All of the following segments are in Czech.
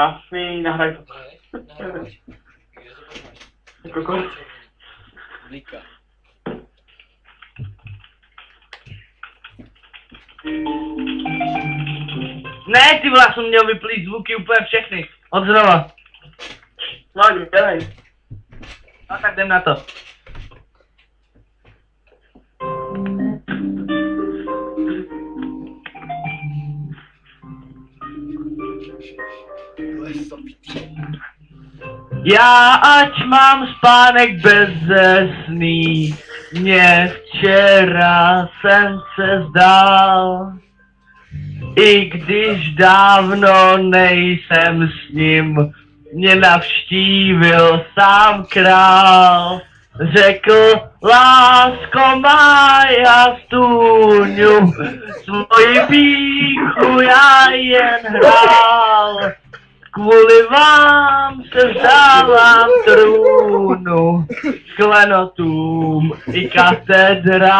Krásný, nahraj to. Nahraj. Kde to pak máš? Jako konec. Blíka. Ne, ty vole, já jsem měl vyplít zvuky úplně všechny. Od znova. No, dělej. No tak jdem na to. Já ať mám spánek bezesný, mě včera jsem se zdál. I když dávno nejsem s ním, mě navštívil sám král. Řekl, lásko má, já stůňu, svoji píchu já jen hrál. Kvůli vám se vzdávám trůnu, klenotům i katedrál.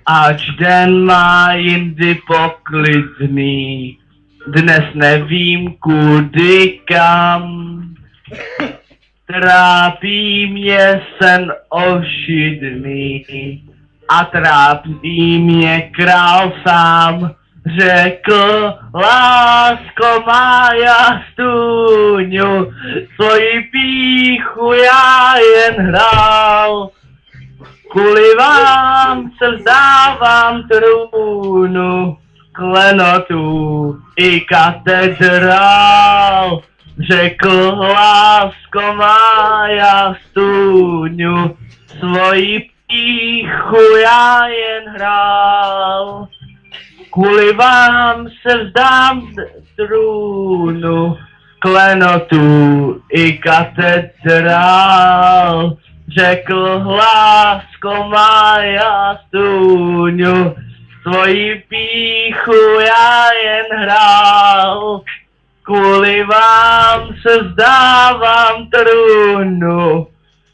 Ač den má jindy poklidný, dnes nevím kudy kam. Trápí mě sen ošidný a trápí mě král sám. Řekl, lásko má, já stůňu, svoji píchu já jen hrál. Kvůli vám se vzdávám trůnu, klenotu i katedrál. Řekl, lásko má, já stůňu, svoji píchu já jen hrál. Kvůli vám se vzdám trůnu, klenotu i katedrál. Řekl, lásko má, já stůňu, svoji píchu já jen hrál. Kvůli vám se vzdávám trůnu,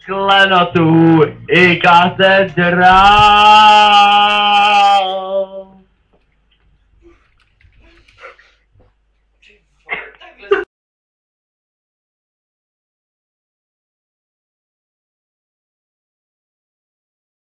klenotu i katedrál.